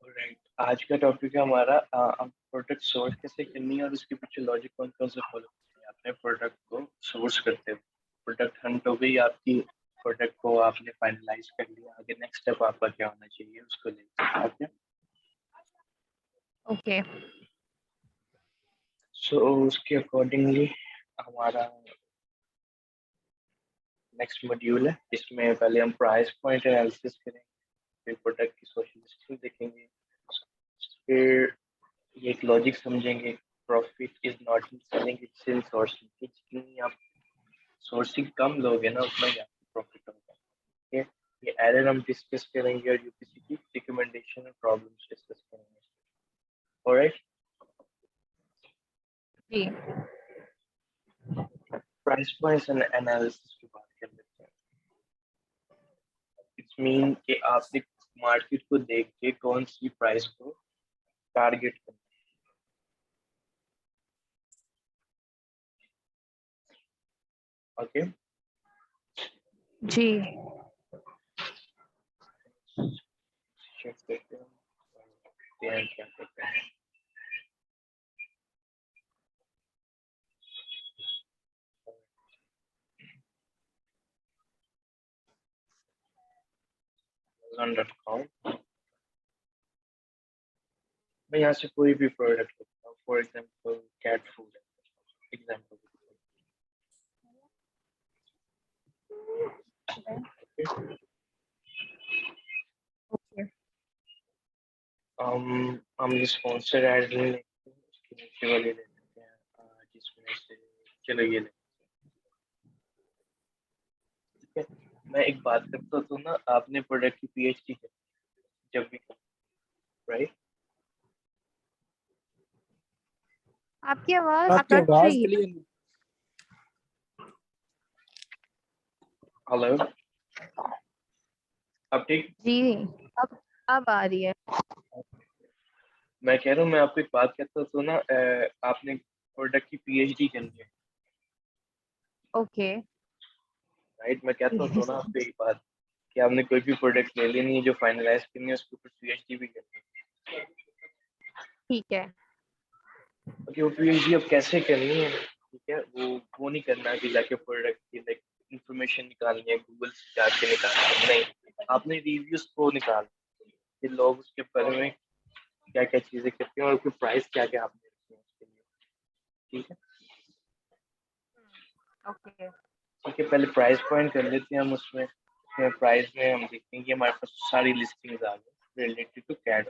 Right, आज का topic है हमारा प्रोडक्ट सोर्स कैसे करनी है और उसके पीछे लॉजिक कौन कौन से फॉलो करनी है अपने प्रोडक्ट को सोर्स करते हुए। प्रोडक्ट हंट हो गई आपकी, प्रोडक्ट को आपने फाइनलाइज कर लिया, आगे नेक्स्ट स्टेप आपका क्या होना चाहिए उसको लेकर। ओके, ओके सो उसके अकॉर्डिंगली हमारा नेक्स्ट मॉड्यूल है, इसमें पहले हम प्राइस पॉइंट एनालिसिस करेंगे, फिर प्रोडक्ट की सोशल लिस्टिंग देखेंगे, फिर ये एक लॉजिक समझेंगे, profit is not in selling it's in sourcing, कि जितनी आप सोर्सिंग कम लोगे ना उतना ही आपको प्रॉफिट होगा। ठीक है, ये एरर हम डिस्कस करेंगे और यूपीसी की रिकमेंडेशन और प्रॉब्लम्स डिस्कस करेंगे। ऑलराइट, जी प्राइस पॉइंट्स एंड एनालिसिस की बात कर लेते हैं। इट्स मीन कि आपने मार्केट को देख के कौन सी प्राइस को टारगेट करना। ओके, जी चेक करते हैं क्या करते हैं। Amazon.com, मैं यहाँ से कोई भी प्रोडक्ट लेता हूँ, for example cat food example. Okay हम स्पॉन्सर ऐड नहीं लेते हैं, उसके नीचे वाले ले लेते हैं, जिसमें से चलो ये ले। ठीक है, मैं एक बात करता तो ना, आपने प्रोडक्ट की पीएचडी की जब भी, राइट? आपकी आवाज आपकी कट आवाज रही है। क्लियर नहीं। हेलो, अब ठीक? जी अब आ रही है। मैं कह रहा हूँ, मैं आपको एक बात कहता तो ना, आपने प्रोडक्ट की पीएचडी करनी है, ओके राइट? मैं कहता हूँ तो ना आपको एक बात, कि आपने कोई भी प्रोडक्ट ले लेनी है जो फाइनलाइज करनी है, उसके ऊपर पीएचडी भी करनी है। ठीक है क्योंकि वो पीएचडी अब कैसे करनी है, ठीक है, वो नहीं करना है कि जाके प्रोडक्ट की लाइक इंफॉर्मेशन निकालनी है गूगल से जाके निकालनी है, नहीं, आपने रिव्यूज को निकालना, कि लोग उसके बारे में क्या क्या चीजें करते हैं और उसकी प्राइस क्या क्या आपने रखी है उसके लिए। ठीक है, ओके ठीक है, पहले प्राइस पॉइंट कर लेते हैं हम उसमें। प्राइस में हम देखते हैं कि हमारे पास सारी लिस्टिंग्स आ गई रिलेटेड टू कैट।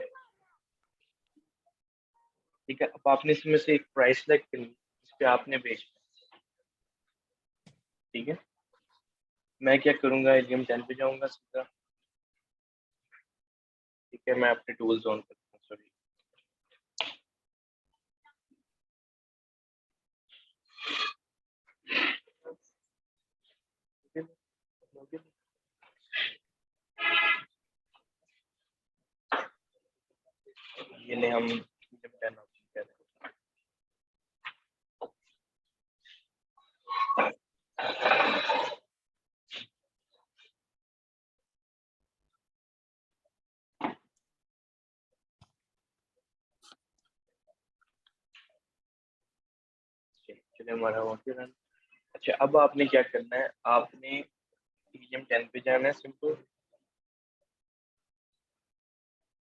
ठीक है, अब आपने इसमें से एक प्राइस सेलेक्ट करनी, इस पे आपने बेचना। ठीक है, मैं क्या करूंगा, एलियम 10 पे जाऊंगा सीधा। ठीक है, मैं अपने टूल्स ऑन करता हूँ, सॉरी। ये ले हम एलियम 10 ऑप्शन कर रहे हैं। चलिए, हमारा हो गया रन। अच्छा, अब आपने क्या करना है, आपने एलियम 10 पे जाना है सिंपल,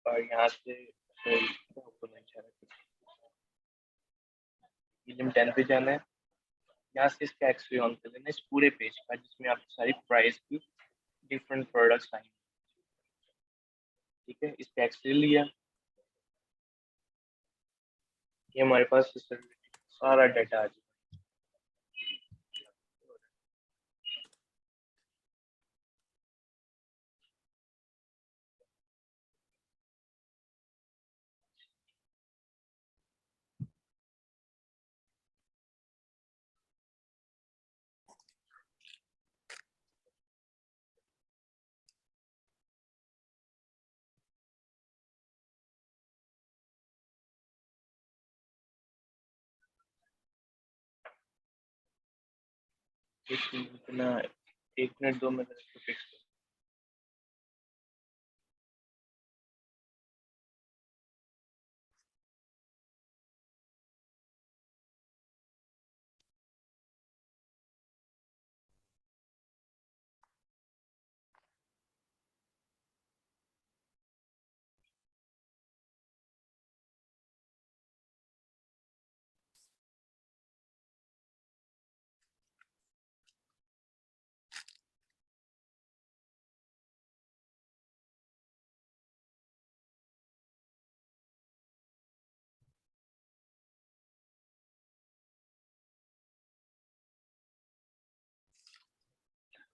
और यहाँ से एलियम 10 पे जाना है, यहाँ से इसका एक्सरे ऑन कर लेना इस पूरे पेज का, जिसमें आपकी सारी प्राइस की डिफरेंट प्रोडक्ट्स आई। ठीक है, इसका एक्सरे लिया, ये हमारे पास सारा डाटा आ जाए। इतना 1 मिनट 2 मिनट इसको फिक्स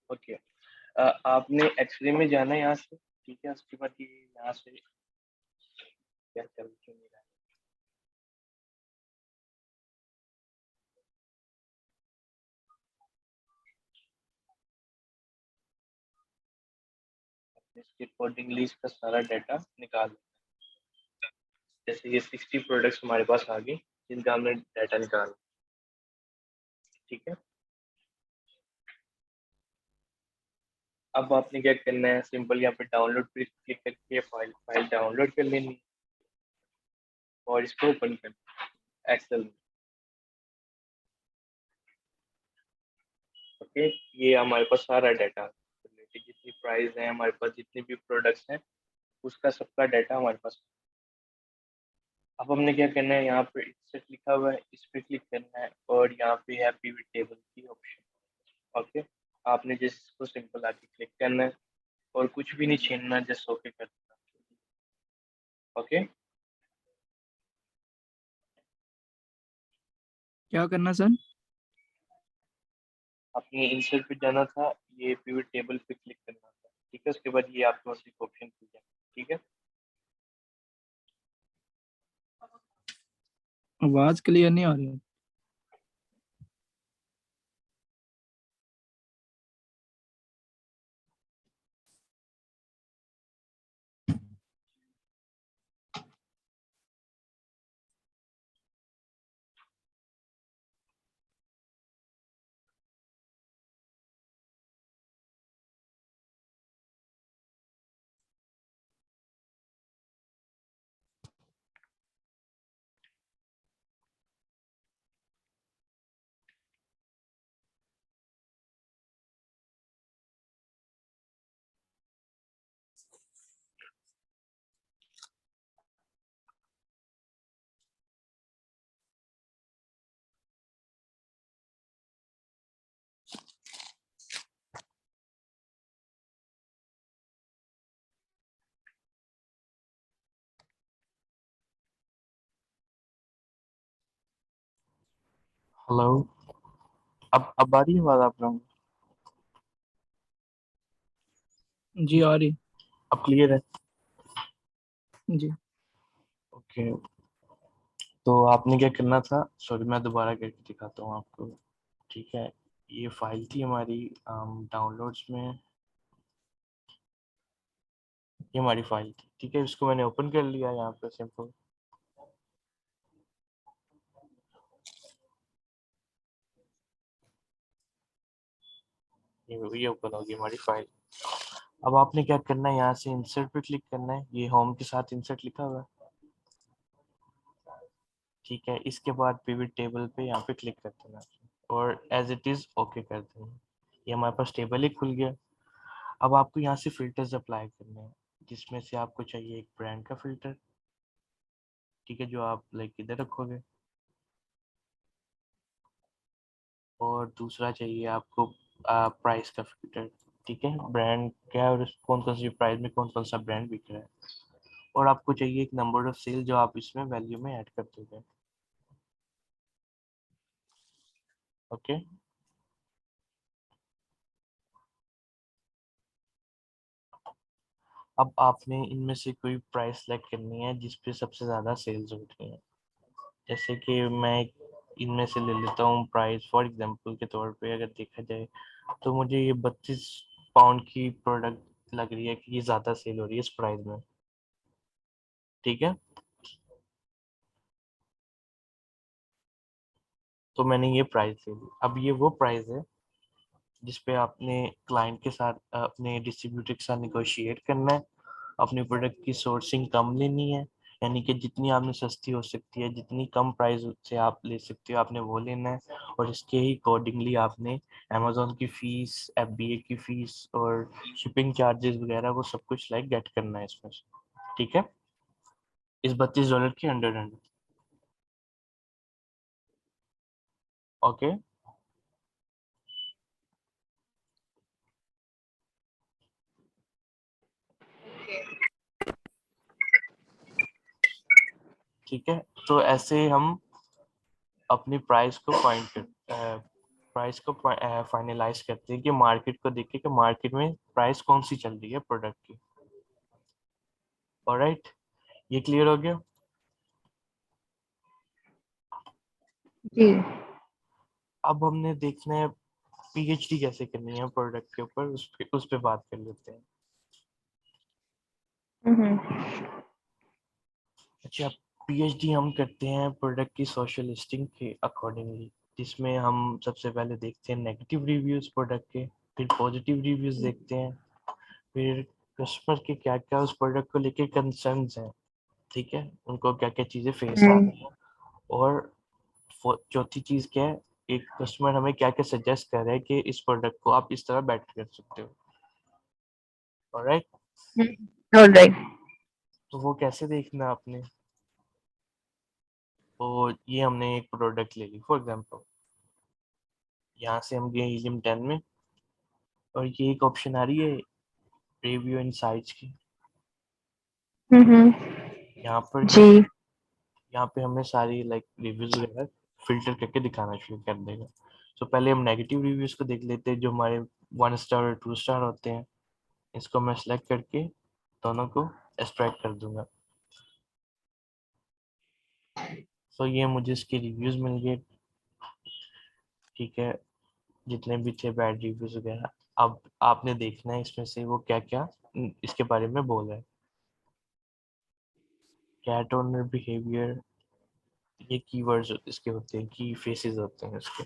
ओके, आपने एक्सरे में जाना है यहाँ से, ठीक है। उसके बाद ये यहाँ से क्या चल क्यों नहीं रहा है? आपने इसके अकॉर्डिंगली इसका सारा डाटा निकाल, जैसे ये 60 प्रोडक्ट्स हमारे पास आ गए जिनका हमने डाटा निकाला, ठीक है। अब आपने क्या करना है, सिंपल यहाँ पे डाउनलोड पे क्लिक करके फाइल डाउनलोड कर लेनी है और इसको ओपन करना है एक्सेल में। ओके, ये हमारे पास सारा डाटा रिलेटेड, जितनी प्राइस है हमारे पास, जितने भी प्रोडक्ट्स हैं, उसका सबका डाटा हमारे पास। अब हमने क्या करना है, यहाँ पे इंसर्ट लिखा हुआ है, इस पे क्लिक करना है और यहाँ पे है पिवट टेबल की ऑप्शन। ओके, आपने जिसको सिंपल आके क्लिक करना है और कुछ भी नहीं छीनना, जस्ट ओके कर देना। ओके, क्या करना सर? आपने इंसर्ट पे जाना था, ये पिवट टेबल पे क्लिक करना था, ठीक है। उसके बाद ये आपके पास एक ऑप्शन खुल जाए, ठीक है। आवाज क्लियर नहीं आ रही है। हेलो, अब आ रही है आवाज आप लोगों जी आ रही। अब क्लियर है? जी ओके, तो आपने क्या करना था, सॉरी मैं दोबारा करके दिखाता हूँ आपको, ठीक है। ये फाइल थी हमारी डाउनलोड्स में, ये हमारी फाइल थी, ठीक है। इसको मैंने ओपन कर लिया यहाँ पे सिंपल, ये ओपन होगी हमारी फाइल। अब आपने क्या करना है, यहाँ से इंसर्ट पे क्लिक करना है, ये होम के साथ इंसर्ट लिखा हुआ है, ठीक है। इसके बाद पिवट टेबल पे यहाँ पे क्लिक कर देना और एज इट इज ओके कर देना। ये हमारे पास टेबल ही खुल गया। अब आपको यहाँ से फिल्टर्स अप्लाई करने हैं, जिसमें से आपको चाहिए एक ब्रांड का फिल्टर, ठीक है, जो आप लाइक इधर रखोगे, और दूसरा चाहिए आपको प्राइस का फिल्टर, ठीक है। ब्रांड क्या है और कौन कौन सी प्राइस में कौन कौन सा ब्रांड बिक रहा है, और आपको चाहिए एक नंबर ऑफ सेल जो आप इसमें वैल्यू में ऐड कर दोगे। ओके, अब आपने इनमें से कोई प्राइस सेलेक्ट करनी है जिस पे सबसे ज़्यादा सेल्स हो रही है। जैसे कि मैं इनमें से ले लेता हूँ प्राइस, फॉर एग्जांपल के तौर पे अगर देखा जाए तो मुझे ये 32 पाउंड की प्रोडक्ट लग रही है कि ये ज़्यादा सेल हो रही है इस प्राइस में, ठीक है। तो मैंने ये प्राइस ले ली। अब ये वो प्राइस है जिस पे आपने क्लाइंट के साथ, अपने डिस्ट्रीब्यूटर के साथ निगोशिएट करना है। अपने प्रोडक्ट की सोर्सिंग कम लेनी है, यानी कि जितनी आपने सस्ती हो सकती है, जितनी कम प्राइस से आप ले सकते हो आपने वो लेना है, और इसके ही अकॉर्डिंगली आपने अमेजोन की फीस, एफबीए की फीस और शिपिंग चार्जेस वगैरह वो सब कुछ लाइक गेट करना है इसमें से, ठीक है, इस $32 के अंडर अंडर। ओके, ठीक है। तो ऐसे हम अपनी प्राइस को फाइंड कर प्राइस को फाइनलाइज करते हैं कि मार्केट को देख के कि मार्केट में प्राइस कौन सी चल रही है प्रोडक्ट की। ऑलराइट, ये क्लियर हो गया। जी। अब हमने देखना है पीएचडी कैसे करनी है प्रोडक्ट के ऊपर, उस पे बात कर लेते हैं। अच्छा, पीएचडी हम करते हैं प्रोडक्ट की सोशल लिस्टिंग के अकॉर्डिंगली, जिसमें हम सबसे पहले देखते हैं नेगेटिव रिव्यूज प्रोडक्ट के, फिर पॉजिटिव रिव्यूज देखते हैं, फिर कस्टमर के क्या क्या उस प्रोडक्ट को लेके कंसर्न्स हैं, ठीक है, उनको क्या क्या चीजें फेस आ रही हैं, और चौथी चीज क्या है, एक कस्टमर हमें क्या क्या सजेस्ट कर रहा है कि इस प्रोडक्ट को आप इस तरह बेटर कर सकते हो। Alright, alright. तो वो कैसे देखना आपने, तो ये हमने एक प्रोडक्ट ले ली फॉर एग्जांपल, यहाँ से हम गए हीलियम 10 में, और ये एक ऑप्शन आ रही है रिव्यू इनसाइट्स की। यहाँ पर जी। यहाँ पे हमें सारी लाइक रिव्यूज वगैरह फिल्टर करके दिखाना शुरू कर देगा। तो पहले हम नेगेटिव रिव्यूज को देख लेते हैं जो हमारे 1 स्टार और 2 स्टार होते हैं। इसको मैं सेलेक्ट करके दोनों को एक्सट्रैक्ट कर दूंगा। तो ये मुझे इसके रिव्यूज मिल गए, ठीक है, जितने भी थे बैड रिव्यूज वगैरह। अब आपने देखना है इसमें से वो क्या क्या इसके बारे में बोल रहा है। कैट ओनर बिहेवियर, ये कीवर्ड्स इसके होते हैं, की फेसेस होते हैं इसके,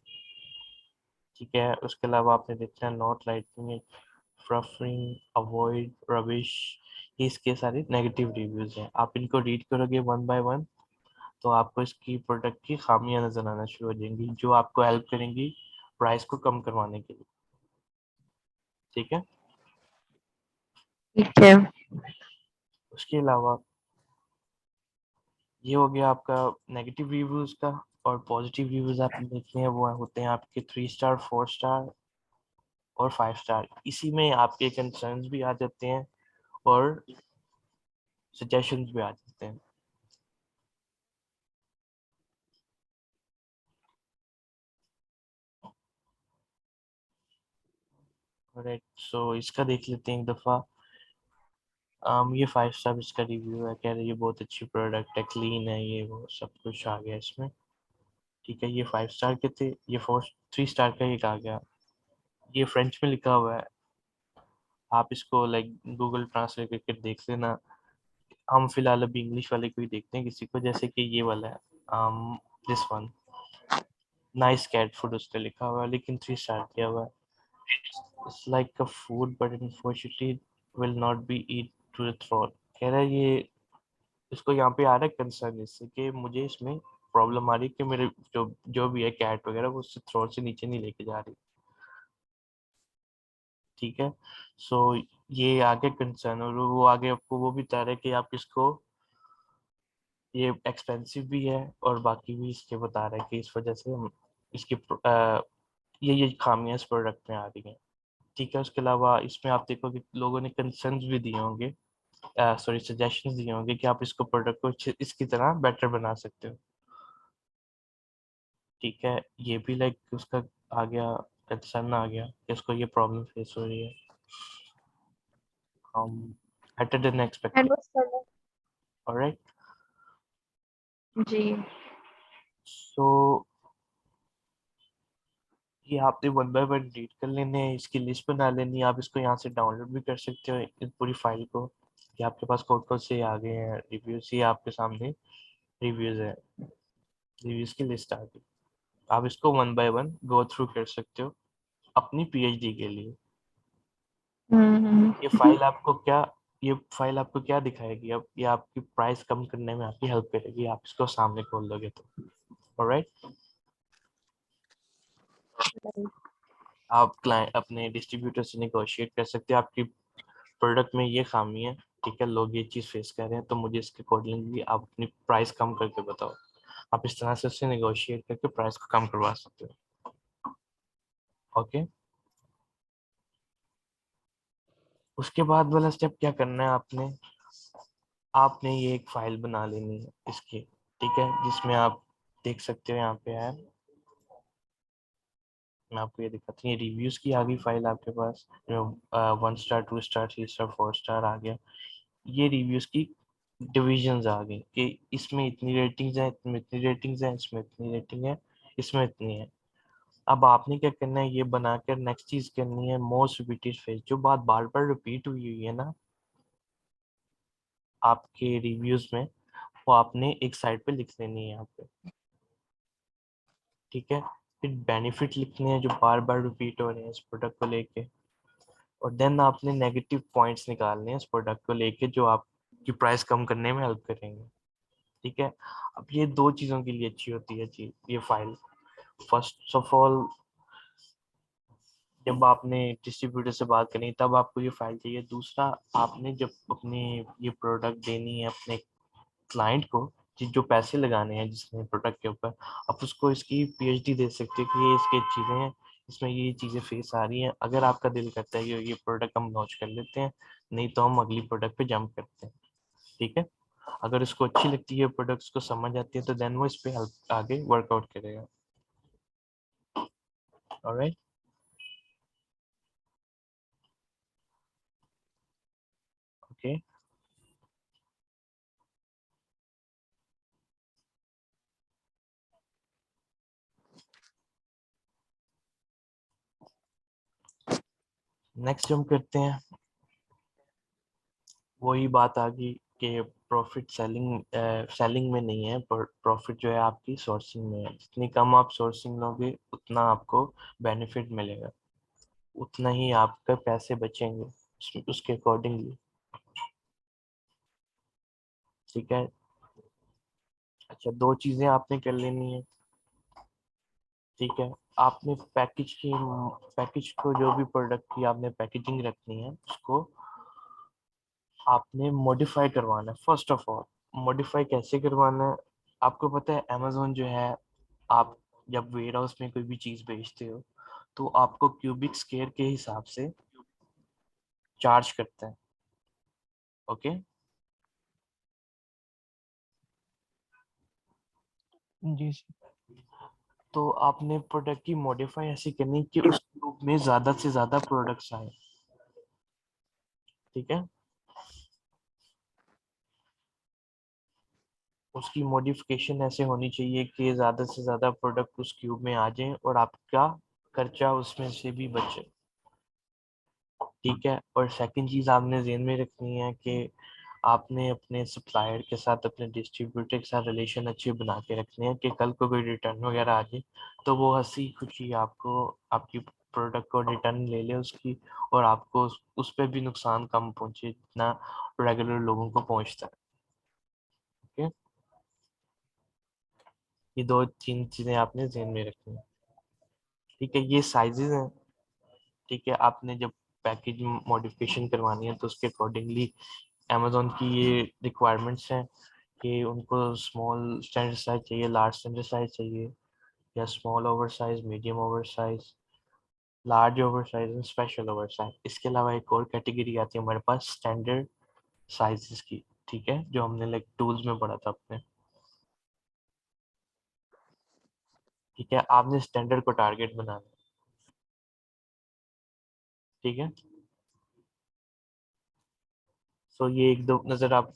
ठीक है। उसके अलावा आपने देखना है नॉट लाइकिंग इट, फ्रफरिंग, अवॉइड, रबिश, ये इसके सारे नेगेटिव रिव्यूज हैं। आप इनको रीड करोगे वन बाय वन तो आपको इसकी प्रोडक्ट की खामियां नजर आना शुरू हो जाएंगी, जो आपको हेल्प करेंगी प्राइस को कम करवाने के लिए, ठीक है। ठीक है। उसके अलावा ये हो गया आपका नेगेटिव रिव्यूज का, और पॉजिटिव रिव्यूज आप देखने हैं वो होते हैं आपके 3 स्टार, 4 स्टार और 5 स्टार। इसी में आपके कंसर्न्स भी आ जाते हैं और सजेशंस भी आ जाते हैं। राइट, सो इसका देख लेते हैं एक दफा। ये 5 स्टार इसका रिव्यू है, कह रहे ये बहुत अच्छी प्रोडक्ट है, क्लीन है, ये वो सब कुछ आ गया इसमें, ठीक है। ये 5 स्टार के थे, ये 3 स्टार का एक आ गया, ये फ्रेंच में लिखा हुआ है, आप इसको लाइक गूगल ट्रांसलेट करके देख लेना। हम फिलहाल अभी इंग्लिश वाले को ही देखते हैं किसी को, जैसे कि ये वाला है, this one, nice cat food उस पर लिखा हुआ है, लेकिन 3 स्टार किया हुआ है। It's like a food but unfortunately will not be eat to the throat. कह रहा है ये, इसको यहाँ पे आ रहा है कंसर्न इससे कि मुझे इसमें प्रॉब्लम आ रही है कि मेरे जो जो भी है कैट वगैरह वो उससे थ्रोट से नीचे नहीं लेके जा रही, ठीक है। सो ये आगे कंसर्न, और वो आगे आपको वो भी बता रहा है कि आप इसको, ये एक्सपेंसिव भी है और बाकी भी इसके बता रहा है कि इस वजह से हम इसकी ये खामियां इस प्रोडक्ट में आ रही हैं, ठीक है। उसके अलावा इसमें आप देखोगे लोगों ने कंसर्न्स भी दिए होंगे, सॉरी सजेशंस दिए होंगे कि आप इसको प्रोडक्ट को इसकी तरह बेटर बना सकते हो, ठीक है। ये भी लाइक उसका आ गया, कंसर्न आ गया कि उसको ये प्रॉब्लम फेस हो रही है, हम better than एंड expected, वो सर। alright। जी। So ये आपने वन बाय वन रीड कर लेने हैं, इसकी लिस्ट बना लेनी है, आप इसको यहाँ से डाउनलोड भी कर सकते हो इस पूरी फाइल को, कि आपके पास कौन कौन से आ गए हैं रिव्यूज, ये आपके सामने रिव्यूज है, रिव्यूज की लिस्ट आ गई। आप इसको one by one go through कर सकते हो अपनी पीएचडी के लिए। ये फाइल आपको क्या ये फाइल आपको क्या दिखाएगी, अब ये आपकी प्राइस कम करने में आपकी हेल्प करेगी, आप इसको सामने खोल दोगे तो, ऑलराइट। आप क्लाइंट अपने डिस्ट्रीब्यूटर से निगोशिएट कर सकते हैं, आपकी प्रोडक्ट में ये खामी है, ठीक है, लोग ये चीज़ फेस कर रहे हैं, तो मुझे इसके अकॉर्डिंगली आप अपनी प्राइस कम करके बताओ। आप इस तरह से उससे निगोशिएट करके प्राइस को कम करवा सकते हो, ओके। उसके बाद वाला स्टेप क्या करना है आपने ये एक फाइल बना लेनी है इसकी, ठीक है, जिसमें आप देख सकते हो यहाँ पे है मैं आपको ये दिखाती हूँ, रिव्यूज की आ गई फाइल आपके पास, जो 1 स्टार 2 स्टार 3 स्टार 4 स्टार आ गया। ये रिव्यूज की डिविजन्स आ गई कि इसमें इतनी रेटिंग्स हैं, इसमें इतनी रेटिंग्स हैं, इसमें इतनी रेटिंग है, इसमें इतनी है। अब आपने क्या करना है, ये बनाकर नेक्स्ट चीज करनी है मोस्ट रिपीटेड फेज, जो बात बार बार रिपीट हुई हुई है ना आपके रिव्यूज में, वो आपने एक साइड पे लिख लेनी है यहाँ पे, ठीक है। फिर बेनिफिट लिखने हैं जो बार बार रिपीट हो रहे हैं इस प्रोडक्ट को लेके, और देन आपने नेगेटिव पॉइंट्स निकालने हैं इस प्रोडक्ट को लेके जो आपकी प्राइस कम करने में हेल्प करेंगे, ठीक है। अब ये दो चीज़ों के लिए अच्छी होती है चीज, ये फाइल। फर्स्ट ऑफ ऑल, जब आपने डिस्ट्रीब्यूटर से बात करनी तब आपको ये फाइल चाहिए। दूसरा, आपने जब अपने ये प्रोडक्ट देनी है अपने क्लाइंट को, जो पैसे लगाने हैं जिसने प्रोडक्ट के ऊपर, आप उसको इसकी पीएचडी दे सकते हो कि ये इसकी चीज़ें हैं, इसमें ये चीज़ें फेस आ रही हैं, अगर आपका दिल करता है कि ये प्रोडक्ट हम लॉन्च कर लेते हैं, नहीं तो हम अगली प्रोडक्ट पे जंप करते हैं, ठीक है। अगर उसको अच्छी लगती है प्रोडक्ट्स को समझ आती है तो देन वो इस पे हेल्प आगे वर्कआउट करेगा। Alright, okay. नेक्स्ट जंप करते हैं, वही बात आ गई कि प्रॉफिट सेलिंग में नहीं है, प्रॉफिट जो है आपकी सोर्सिंग में है। जितनी कम आप सोर्सिंग लोगे उतना आपको बेनिफिट मिलेगा, उतना ही आपके पैसे बचेंगे उसके अकॉर्डिंगली, ठीक है। अच्छा, दो चीजें आपने कर लेनी है, ठीक है। आपने पैकेज को, जो भी प्रोडक्ट की आपने पैकेजिंग रखनी है उसको आपने मॉडिफाई करवाना है। फर्स्ट ऑफ ऑल, मॉडिफाई कैसे करवाना है, आपको पता है अमेजोन जो है, आप जब वेयर हाउस में कोई भी चीज बेचते हो तो आपको क्यूबिक स्केयर के हिसाब से चार्ज करता है, ओके। जी सर। तो आपने प्रोडक्ट की मॉडिफाई ऐसी करनी कि उस ग्रुप में ज्यादा से ज्यादा प्रोडक्ट्स आए, ठीक है। उसकी मॉडिफिकेशन ऐसे होनी चाहिए कि ज्यादा से ज्यादा प्रोडक्ट उस क्यूब में आ जाएं और आपका खर्चा उसमें से भी बचे, ठीक है। और सेकंड चीज आपने ध्यान में रखनी है कि आपने अपने सप्लायर के साथ, अपने डिस्ट्रीब्यूटर के साथ रिलेशन अच्छे बना के रखने हैं कि कल को कोई रिटर्न वगैरह आ जाए तो वो हंसी खुशी आपको आपकी प्रोडक्ट को रिटर्न ले ले उसकी, और आपको उस पर भी नुकसान कम पहुंचे जितना रेगुलर लोगों को पहुंचता है, ओके। ये दो तीन चीजें आपने ध्यान में रखनी है, ठीक है। ये साइजेस हैं, ठीक है। आपने जब पैकेज मॉडिफिकेशन करवानी है तो उसके अकॉर्डिंगली अमेजोन की ये रिक्वायरमेंट्स हैं कि उनको स्मॉल स्टैंडर्ड साइज चाहिए, लार्ज स्टैंडर्ड साइज चाहिए, या small over size, medium over size, large over size and special over size. इसके अलावा एक और कैटेगरी आती है हमारे पास स्टैंडर्ड साइजेस की, ठीक है, जो हमने लाइक टूल्स में पढ़ा था अपने, ठीक है। आपने स्टैंडर्ड को टारगेट बनाना है, ठीक है। सो ये एक दो नज़र आप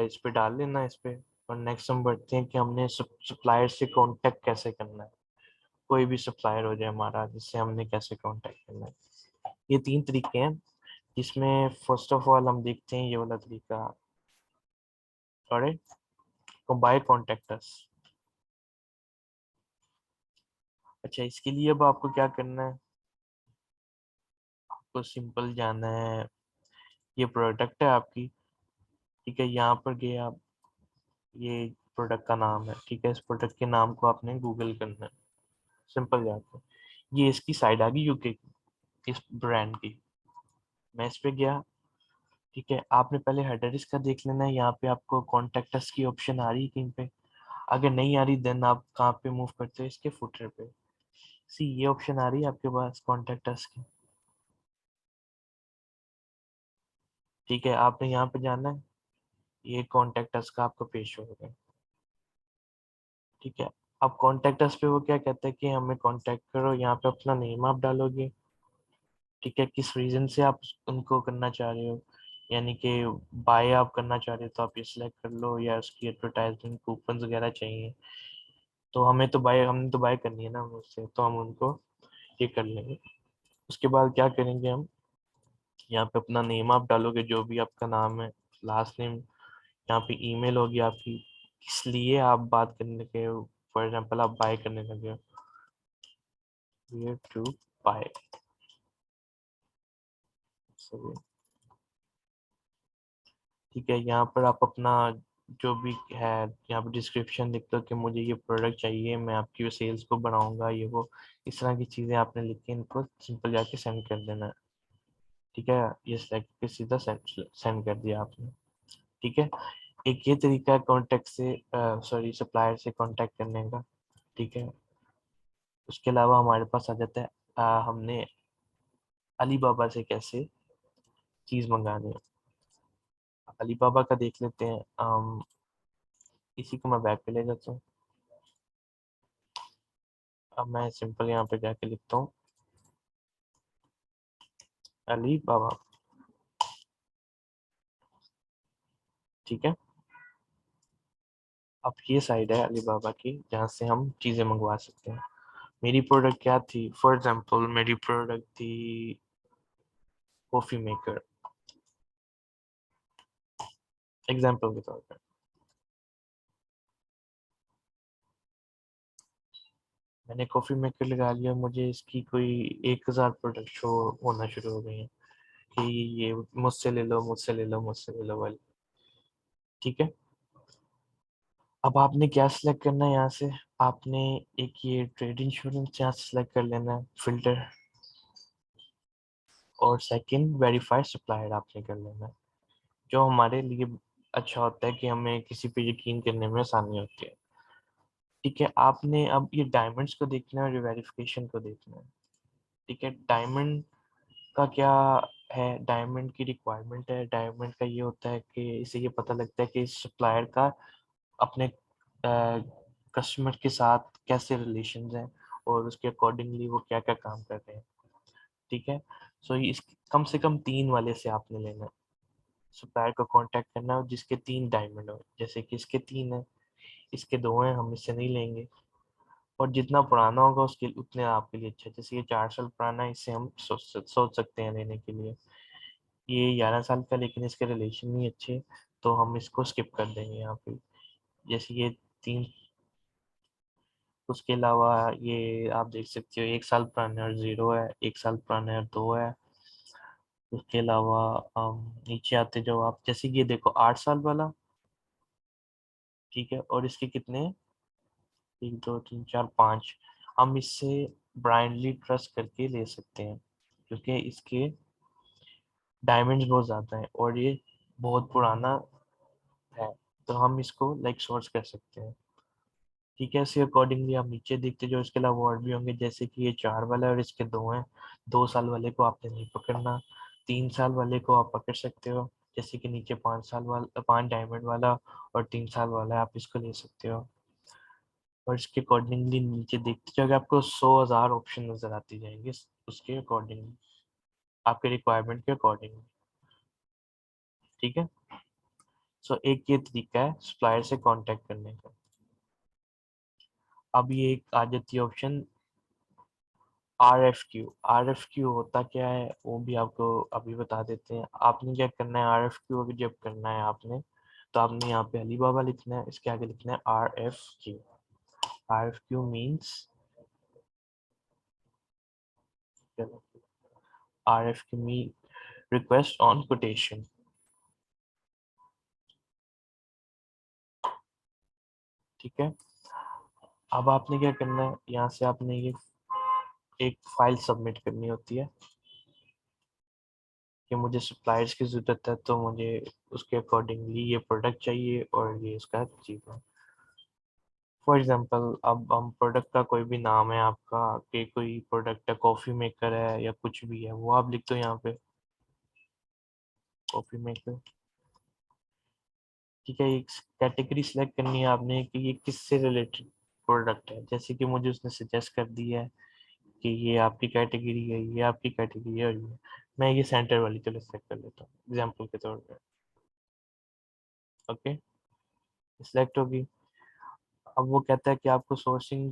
इस पे डाल लेना इस पे। और नेक्स्ट हम बढ़ते हैं कि हमने सप्लायर से कांटेक्ट कैसे करना है। कोई भी सप्लायर हो जाए हमारा, जिससे हमने कैसे कांटेक्ट करना है, ये तीन तरीके हैं जिसमें फर्स्ट ऑफ ऑल हम देखते हैं ये वाला तरीका, ऑलराइट, बाय कॉन्टेक्टर्स। अच्छा, इसके लिए अब आपको क्या करना है, आपको सिंपल जाना है, ये प्रोडक्ट है आपकी, ठीक है। यहाँ पर गए आप, ये प्रोडक्ट का नाम है, ठीक है। इस प्रोडक्ट के नाम को आपने गूगल करना है, सिंपल जाकर। ये इसकी साइड आ गई यूके की, इस ब्रांड की। मैं इस पे गया, ठीक है। आपने पहले हेडर इसका देख लेना है, यहाँ पे आपको कॉन्टेक्ट अस की ऑप्शन आ रही है कहीं पे, अगर नहीं आ रही देन आप कहाँ पे मूव करते हो, इसके फुटर पे। सी, ये ऑप्शन आ रही है आपके पास कॉन्टेक्ट अस की, ठीक है। आपने यहाँ पे जाना है, ये कॉन्टेक्ट अस का आपको पेज होगा, ठीक है। अब कॉन्टेक्ट अस पे वो क्या कहता है कि हमें कांटेक्ट करो, यहाँ पे अपना नेम आप डालोगे, ठीक है, किस रीजन से आप उनको करना चाह रहे हो, यानी कि बाय आप करना चाह रहे हो तो आप ये सिलेक्ट कर लो, या उसकी एडवर्टाइजमेंट कूपन वगैरह चाहिए, तो हमने तो बाय करनी है ना उससे, तो हम उनको ये कर लेंगे। उसके बाद क्या करेंगे हम, यहाँ पे अपना नेम आप डालोगे, जो भी आपका नाम है, लास्ट नेम, यहाँ पे ईमेल होगी आपकी, किस लिए आप बात करने के, फॉर एग्जांपल आप बाय करने लगे हो, where to buy, so, ठीक है, यहाँ पर आप अपना जो भी है यहाँ पे डिस्क्रिप्शन लिख दो कि मुझे ये प्रोडक्ट चाहिए, मैं आपकी सेल्स को बढ़ाऊंगा, ये वो इस तरह की चीज़ें आपने लिख के इनको सिंपल जाके सेंड कर देना है, ठीक है, ये सेलेक्ट के सीधा सेंड कर दिया आपने, ठीक है। एक ये तरीका है कॉन्टेक्ट से सॉरी सप्लायर से कांटेक्ट करने का, ठीक है। उसके अलावा हमारे पास आ जाता है हमने अली बाबा से कैसे चीज़ मंगानी है। अली बाबा का देख लेते हैं, इसी को मैं बैक पे ले जाता हूँ। अब मैं सिंपल यहाँ पे जाके लिखता हूँ अली बाबा, ठीक है। अब ये साइड है अली बाबा की जहाँ से हम चीज़ें मंगवा सकते हैं। मेरी प्रोडक्ट क्या थी, फॉर एग्जांपल मेरी प्रोडक्ट थी कॉफ़ी मेकर, एग्जांपल के तौर पर। मैंने कॉफ़ी मेकर लगा लिया, मुझे इसकी कोई 1000 प्रोडक्ट शो होना शुरू हो गई हैं कि ये मुझसे ले लो, मुझसे ले लो, मुझसे ले लो वाली, ठीक है। अब आपने क्या सिलेक्ट करना है यहाँ से, आपने एक ये ट्रेड इंश्योरेंस यहाँ से सिलेक्ट कर लेना है फिल्टर, और सेकंड वेरीफाइड सप्लायर आपने कर लेना है, जो हमारे लिए अच्छा होता है कि हमें किसी पे यकीन करने में आसानी होती है, ठीक है। आपने अब ये डायमंड्स को देखना है और वेरिफिकेशन को देखना है, ठीक है। डायमंड का क्या है, डायमंड की रिक्वायरमेंट है, डायमंड का ये होता है कि इससे ये पता लगता है कि सप्लायर का अपने कस्टमर के साथ कैसे रिलेशंस हैं और उसके अकॉर्डिंगली वो क्या क्या काम कर रहे हैं, ठीक है। सो इस कम से कम 3 वाले से आपने लेना है, सप्लायर को कांटेक्ट करना है जिसके 3 डायमंड हो, जैसे कि इसके 3 है, इसके 2 हैं, हम इससे नहीं लेंगे, और जितना पुराना होगा उसके उतने आपके लिए अच्छा है, जैसे ये 4 साल पुराना है, इससे हम सोच सकते हैं लेने के लिए, ये 11 साल का लेकिन इसके रिलेशन नहीं अच्छे, तो हम इसको स्किप कर देंगे यहाँ पे, जैसे ये 3। उसके अलावा ये आप देख सकते हो 1 साल पुराना और 0 है, 1 साल पुराना और 2 है। उसके अलावा नीचे आते जो आप, जैसे कि ये देखो 8 साल वाला, ठीक है, और इसके कितने, 1 2 3 4 5, हम इससे ब्लाइंडली ट्रस्ट करके ले सकते हैं क्योंकि इसके डायमंड्स बहुत ज़्यादा हैं और ये बहुत पुराना है, तो हम इसको लाइक सोर्स कर सकते हैं, ठीक है। इसी अकॉर्डिंगली आप नीचे देखते जो इसके अलावा और भी होंगे, जैसे कि ये 4 वाला है और इसके 2 हैं, 2 साल वाले को आपने नहीं पकड़ना, 3 साल वाले को आप पकड़ सकते हो, जैसे कि नीचे 5 साल वाला, 5 डायमंड वाला और 3 साल वाला है, आप इसको ले सकते हो, और इसके अकॉर्डिंगली नीचे देखते जाओगे आपको 100,000 ऑप्शन नजर आती जाएंगे उसके अकॉर्डिंगली, आपके रिक्वायरमेंट के अकॉर्डिंगली, ठीक है। सो एक ये तरीका है सप्लायर से कांटेक्ट करने का। अब ये एक आ जाती है ऑप्शन RFQ। RFQ होता क्या है वो भी आपको अभी बता देते हैं। आपने क्या करना है, RFQ अभी जब करना है आपने, तो आपने यहाँ पे अली बाबा लिखना है, इसके आगे लिखना है RFQ। RFQ means RFQ mean request on quotation, ठीक है। अब आपने क्या करना है, यहाँ से आपने ये एक फाइल सबमिट करनी होती है कि मुझे सप्लायर्स की ज़रूरत है, तो मुझे उसके अकॉर्डिंगली ये प्रोडक्ट चाहिए और ये इसका चीज़ है। फॉर एग्जांपल अब हम प्रोडक्ट का कोई भी नाम है आपका, कि कोई प्रोडक्ट है कॉफ़ी मेकर है या कुछ भी है, वो आप लिख दो यहाँ पे कॉफ़ी मेकर, ठीक है। एक कैटेगरी सिलेक्ट करनी है आपने कि ये किससे रिलेटेड प्रोडक्ट है, जैसे कि मुझे उसने सजेस्ट कर दिया है कि ये आपकी कैटेगरी है, ये आपकी कैटेगरी है, और ये मैं ये सेंटर वाली चलो सेलेक्ट कर लेता हूँ एग्जाम्पल के तौर पर। ओके, सिलेक्ट होगी। अब वो कहता है कि आपको सोर्सिंग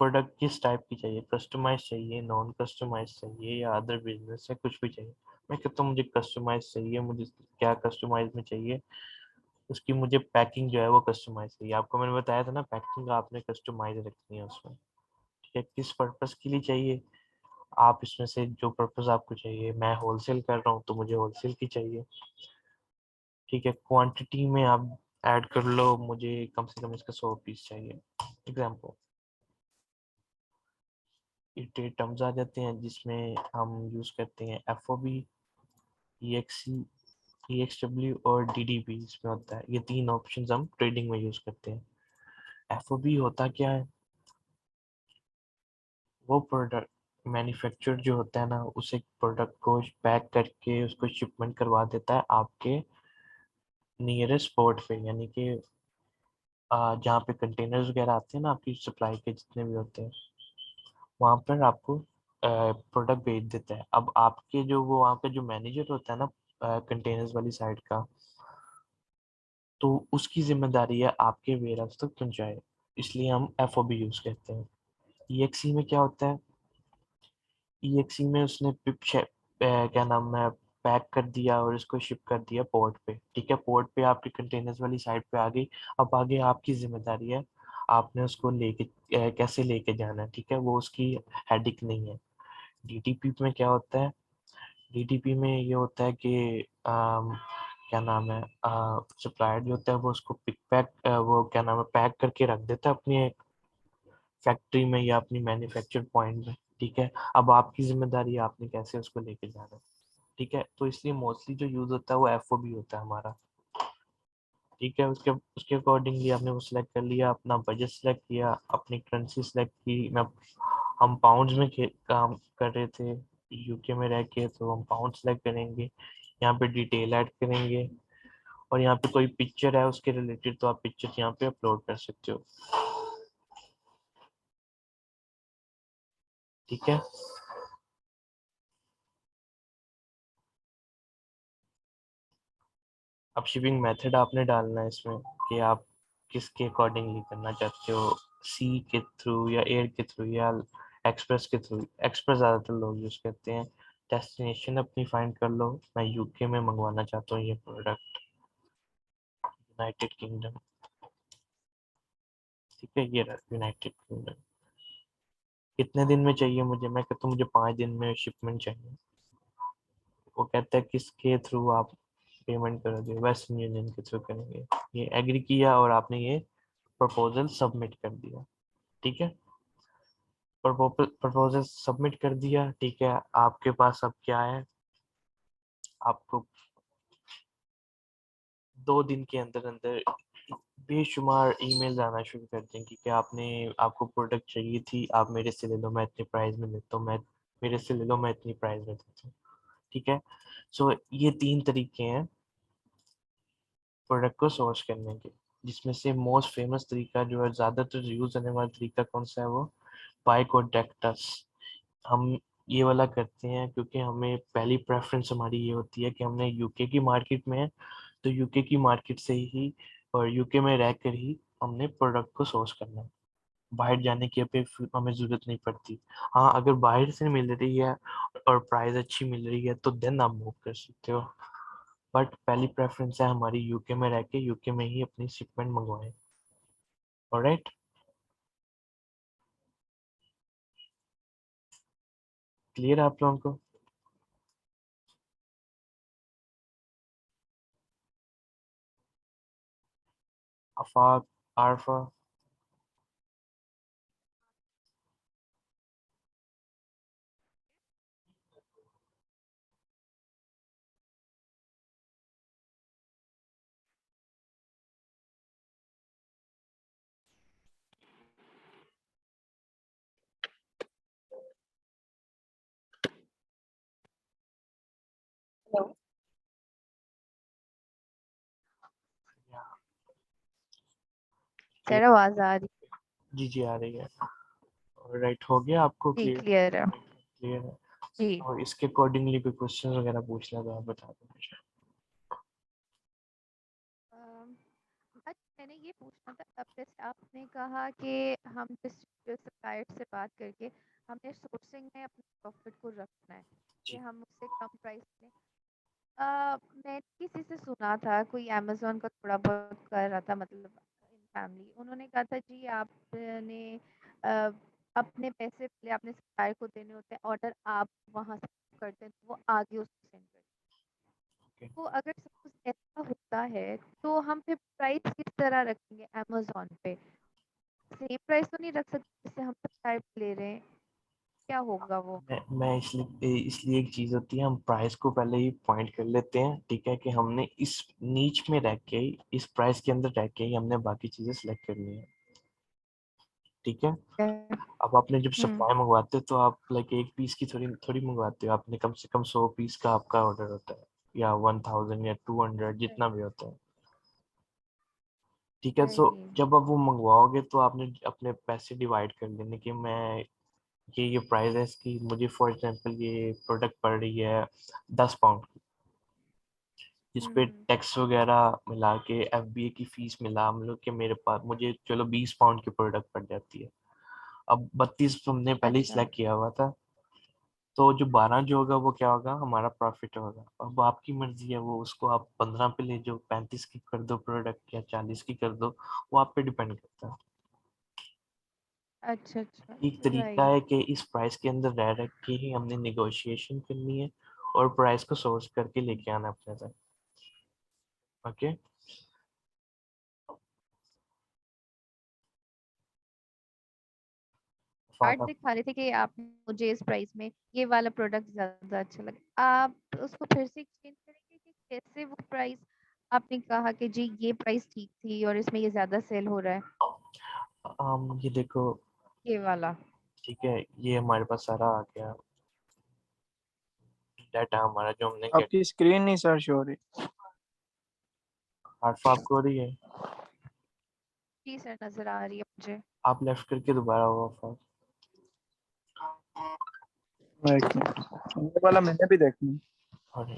प्रोडक्ट किस टाइप की चाहिए, कस्टमाइज चाहिए, नॉन कस्टमाइज चाहिए, या अदर बिजनेस है, कुछ भी चाहिए। मैं कहता हूँ मुझे कस्टमाइज चाहिए। मुझे क्या कस्टमाइज में चाहिए, उसकी मुझे पैकिंग जो है वो कस्टमाइज चाहिए। आपको मैंने बताया था ना, पैकिंग आपने कस्टमाइज रखनी है उसमें। ठीक है, किस पर्पस के लिए चाहिए, आप इसमें से जो पर्पस आपको चाहिए। मैं होलसेल कर रहा हूँ तो मुझे होलसेल की चाहिए। ठीक है, क्वांटिटी में आप ऐड कर लो, मुझे कम से कम इसका 100 पीस चाहिए एग्जाम्पल। ये टर्म्स आ जाते हैं जिसमें हम यूज करते हैं एफ ओ बी, ई एक्स सी, ई एक्स डब्ल्यू और डी डी बी इसमें होता है। ये तीन ऑप्शंस हम ट्रेडिंग में यूज करते हैं। एफ ओ बी होता क्या है, वो प्रोडक्ट मैन्युफैक्चर जो होता है ना, उसे प्रोडक्ट को पैक करके उसको शिपमेंट करवा देता है आपके नियरेस्ट पोर्ट पे, यानी कि जहाँ पे कंटेनर्स वगैरह आते हैं ना आपकी सप्लाई के जितने भी होते हैं, वहाँ पर आपको प्रोडक्ट भेज देता है। अब आपके जो वो वहाँ पे जो मैनेजर होता है ना कंटेनर्स वाली साइड का, तो उसकी जिम्मेदारी है आपके वेयर हाउस तक पहुँचाए, इसलिए हम एफ ओ बी यूज करते हैं। ई एक्स सी में क्या होता है, ईएक्सी में उसने क्या नाम है, पैक कर दिया और इसको शिप कर दिया पोर्ट पे। ठीक है, पोर्ट पे आपकी कंटेनर्स वाली साइड पे आ गई। अब आगे आपकी जिम्मेदारी है, आपने उसको लेके कैसे लेके जाना है। ठीक है, वो उसकी हेडिक नहीं है। डीटीपी में क्या होता है, डीटीपी में ये होता है कि क्या नाम है, सप्लायर जो होता है वो उसको पिक पैक वो क्या नाम है पैक करके रख देता है अपनी फैक्ट्री में या अपनी मैन्युफैक्चर पॉइंट में। ठीक है, अब आपकी जिम्मेदारी है आपने कैसे उसको लेके जाना है। ठीक है, तो इसलिए मोस्टली जो यूज होता है वो एफ ओ बी होता है हमारा। ठीक है, उसके उसके अकॉर्डिंगली आपने वो सिलेक्ट कर लिया, अपना बजट सिलेक्ट किया, अपनी करेंसी सिलेक्ट की। मैं हम पाउंड्स में काम कर रहे थे यूके में रह के, तो हम पाउंड सेलेक्ट करेंगे, यहाँ पे डिटेल ऐड करेंगे, और यहाँ पे कोई पिक्चर है उसके रिलेटेड तो आप पिक्चर यहाँ पे अपलोड कर सकते हो। ठीक है, अब शिपिंग मेथड आपने डालना है इसमें कि आप किसके अकॉर्डिंगली करना चाहते हो, सी के थ्रू या एयर के थ्रू या एक्सप्रेस के थ्रू। एक्सप्रेस ज़्यादातर लोग यूज़ करते हैं। डेस्टिनेशन अपनी फाइंड कर लो, मैं यूके में मंगवाना चाहता हूँ ये प्रोडक्ट, यूनाइटेड किंगडम। ठीक है, ये रहा यूनाइटेड किंगडम। कितने दिन में चाहिए मुझे, मैं कहता हूँ मुझे 5 दिन में शिपमेंट चाहिए। वो कहता है किसके थ्रू आप पेमेंट करोगे, वेस्टर्न यूनियन के थ्रू करेंगे। ये एग्री किया और आपने ये प्रपोजल सबमिट कर दिया। ठीक है, प्रपोजल सबमिट कर दिया। ठीक है, आपके पास अब क्या है, आपको 2 दिन के अंदर अंदर बेशुमार ईमेल आना शुरू कर देंगे कि आपने आपको प्रोडक्ट चाहिए थी, आप मेरे से ले लो, मैं इतने प्राइस में देता हूँ, मैं मेरे से ले लो, मैं इतनी प्राइस में देता हूँ। ठीक है, सो ये 3 तरीके हैं प्रोडक्ट को सोर्स करने के, जिसमें से मोस्ट फेमस तरीका जो है, ज़्यादातर यूज होने वाला तरीका कौन सा है, वो बाय कॉन्टैक्ट अस। हम ये वाला करते हैं क्योंकि हमें पहली प्रेफरेंस हमारी ये होती है कि हमने यूके की मार्केट में है, तो यूके की मार्केट से ही और यूके में रहकर ही हमने प्रोडक्ट को सोर्स करना है। बाहर जाने की हमें ज़रूरत नहीं पड़ती। हाँ, अगर बाहर से मिल रही है और प्राइस अच्छी मिल रही है तो देन आप मूव कर सकते हो, बट पहली प्रेफरेंस है हमारी यूके में रह के यूके में ही अपनी शिपमेंट मंगवाएं। ऑलराइट, क्लियर है आप लोगों को? आफाक, आरफा, सर आवाज आ रही। जी जी आ रही है। राइट, हो गया आपको जी क्लियर? क्लियर है। क्लियर है। जी और इसके अकॉर्डिंगली कोई क्वेश्चन वगैरह पूछना तो आप बता दो मुझे। बट मैंने ये पूछना था, अब जैसे आपने कहा कि हम सप्लायर से बात करके हमें सोर्सिंग में अपने प्रॉफिट को रखना है कि जी हम उससे कम प्राइस में। मैंने किसी से सुना था, कोई अमेज़न का थोड़ा बहुत कर रहा था, मतलब इन फैमिली, उन्होंने कहा था जी आपने अ, अपने पैसे पहले आपने सप्लायर को देने होते हैं, ऑर्डर आप वहाँ से करते हैं तो वो आगे उसको सेंड करते हैं। ओके। तो अगर सपोज ऐसा होता है तो हम फिर प्राइस किस तरह रखेंगे अमेज़न पे? सेम प्राइस तो नहीं रख सकते जिससे हम सप्लायर पे ले रहे हैं, क्या होगा वो? मैं इसलिए एक चीज होती है, हम प्राइस को पहले ही पॉइंट कर लेते हैं, ठीक है, कि हमने इस नीच में रह के ही, इस प्राइस के अंदर रह के ही हमने बाकी चीजें सेलेक्ट करनी है, ठीक है। अब आपने जब हुँ, सप्लाई मंगवाते हो तो आप लाइक एक पीस की थोड़ी थोड़ी मंगवाते हो, आपने कम से कम 100 पीस का आपका ऑर्डर होता है, या 1000 या 200 जितना भी होता है, ठीक है। सो सही। जब आप वो मंगवाओगे तो आपने अपने पैसे डिवाइड कर लेने कि मैं ये प्राइस है इसकी, मुझे फॉर एग्जांपल ये प्रोडक्ट पड़ रही है 10 पाउंड की, जिस पे हुँ, टैक्स वगैरह मिला के एफबीए की फीस मिला हम लोग के, मेरे पास मुझे चलो 20 पाउंड की प्रोडक्ट पड़ जाती है। अब 32 हमने पहले ही अच्छा, सिलेक्ट किया हुआ था, तो जो 12 जो होगा वो क्या होगा, हमारा प्रॉफिट होगा। अब आपकी मर्जी है, वो उसको आप 15 पे ले जाओ, 35 की कर दो प्रोडक्ट, या 40 की कर दो, वो आप पे डिपेंड करता है। अच्छा, अच्छा, एक तरीका राइट। है कि इस प्राइस के अंदर रह रख के ही हमने निगोशिएशन करनी है और प्राइस को सोर्स करके लेके आना है अपने तक। ओके। चार्ट फाटा। दिखा रहे थे कि आप मुझे इस प्राइस में ये वाला प्रोडक्ट ज़्यादा अच्छा लगा। आप उसको फिर से एक्सचेंज करेंगे कि कैसे वो प्राइस, आपने कहा कि जी ये प्राइस ठीक थी और इसमें ये ज़्यादा सेल हो रहा है, ये देखो, ये वाला? ठीक है, ये हमारे पास सारा आ गया डाटा हमारा जो हमने गेट। आपकी स्क्रीन नहीं सर शो हो रही। हार्ट आपको हो रही है? जी सर, नज़र आ रही है मुझे। आप लेफ्ट करके दोबारा हुआ फास्ट। एक मिनट, ये वाला मैंने भी देखना। और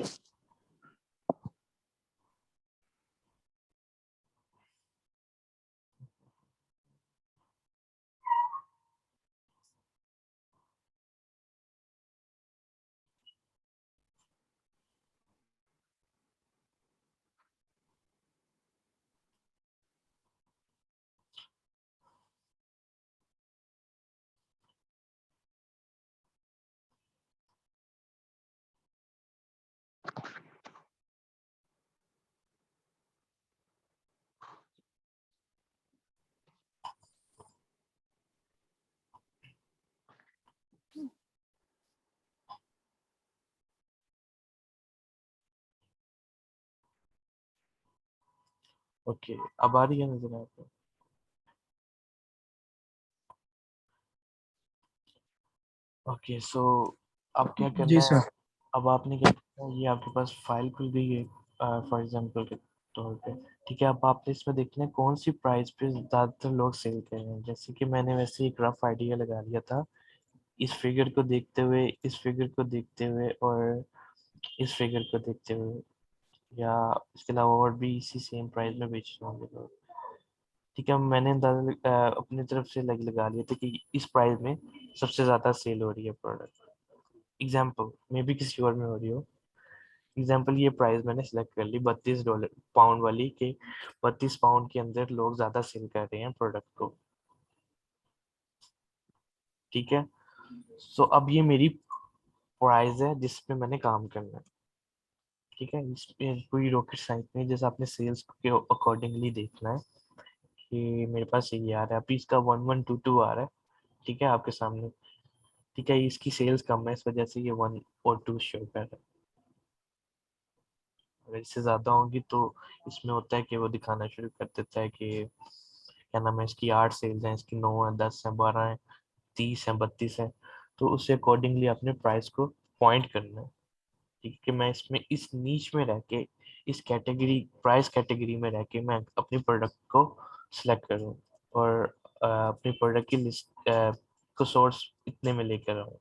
ओके, अब आ रही है नजर आपको? ओके, सो अब क्या जी करना है, सर। अब आपने क्या करना है, ये आपके पास फाइल खुल गई है फॉर एग्जांपल के तौर पे, ठीक है। अब आपने इसमें देखना है कौन सी प्राइस पे ज़्यादातर लोग सेल कर रहे हैं, जैसे कि मैंने वैसे एक रफ आइडिया लगा लिया था, इस फिगर को देखते हुए, इस फिगर को देखते हुए, और इस फिगर को देखते हुए, या इसके अलावा और भी इसी सेम प्राइस में बेच रहे होंगे लोग, ठीक है। मैंने अंदाजा अपनी तरफ से लगा लिया था कि इस प्राइस में सबसे ज़्यादा सेल हो रही है प्रोडक्ट, एग्जाम्पल मे भी किसी और में हो रही हो। एग्जाम्पल ये प्राइस मैंने सेलेक्ट कर ली $32 पाउंड वाली के, 32 पाउंड के अंदर लोग ज़्यादा सेल कर रहे हैं प्रोडक्ट को, ठीक है। सो अब ये मेरी प्राइस है जिस पे मैंने काम करना है, ठीक है। इसमें कोई रॉकेट साइंस नहीं, जैसे आपने सेल्स के अकॉर्डिंगली देखना है कि मेरे पास ये आ रहा है, अभी इसका 1122 आ रहा है, ठीक है, आपके सामने, ठीक है। इसकी सेल्स कम है, इस वजह से ये 1 और 2 शो कर रहा है। अगर इससे ज़्यादा होगी तो इसमें होता है कि वो दिखाना शुरू कर देता है कि क्या नाम है, इसकी 8 सेल्स हैं, इसकी 9 है, 10 है, 12 है, 30 है, 32 है, तो उससे अकॉर्डिंगली अपने प्राइस को पॉइंट करना है, ठीक है। कि मैं इसमें इस नीच में रह के, इस कैटेगरी प्राइस कैटेगरी में रह के मैं अपनी प्रोडक्ट को सिलेक्ट करूँ, और अपनी प्रोडक्ट की लिस्ट को सोर्स इतने में लेकर आऊँ।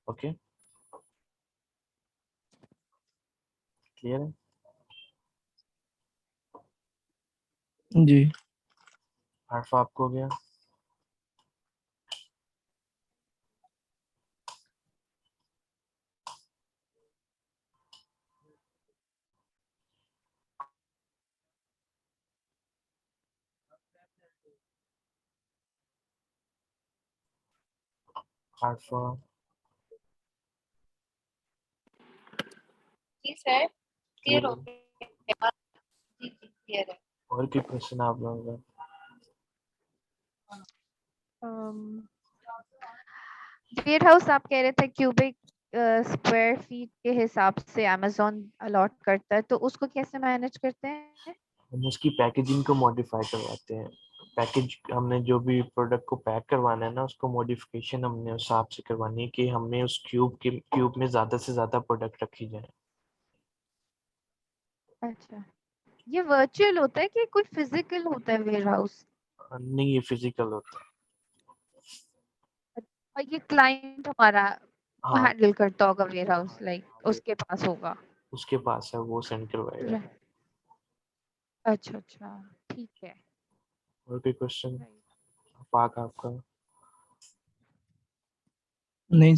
ओके, क्लियर है? जी। आरफा आपको हो गया? आरफा? जी सर, क्लियर हो क्लियर? गया। जी जी क्लियर है। और कोई क्वेश्चन आप लोगों का? वेयर हाउस आप कह रहे थे क्यूबिक स्क्वायर फीट के हिसाब से अमेज़न अलॉट करता है, तो उसको कैसे मैनेज करते हैं? हम उसकी पैकेजिंग को मॉडिफाई करवाते हैं। पैकेज हमने जो भी प्रोडक्ट को पैक करवाना है ना, उसको मॉडिफिकेशन हमने उस हिसाब से करवानी है कि हमें उस क्यूब में ज्यादा से ज्यादा प्रोडक्ट रखी जाए। अच्छा, ये वर्चुअल होता है कि कोई फिजिकल होता है वेयर हाउस? नहीं, ये फिजिकल होता है। और ये क्लाइंट हमारा हाँ, हैंडल करता होगा वेयर हाउस, लाइक वो उसके पास होगा। उसके पास है, वो सेंड करवाएगा। अच्छा अच्छा, ठीक है। और कोई क्वेश्चन? राइट। पाक आपका? नहीं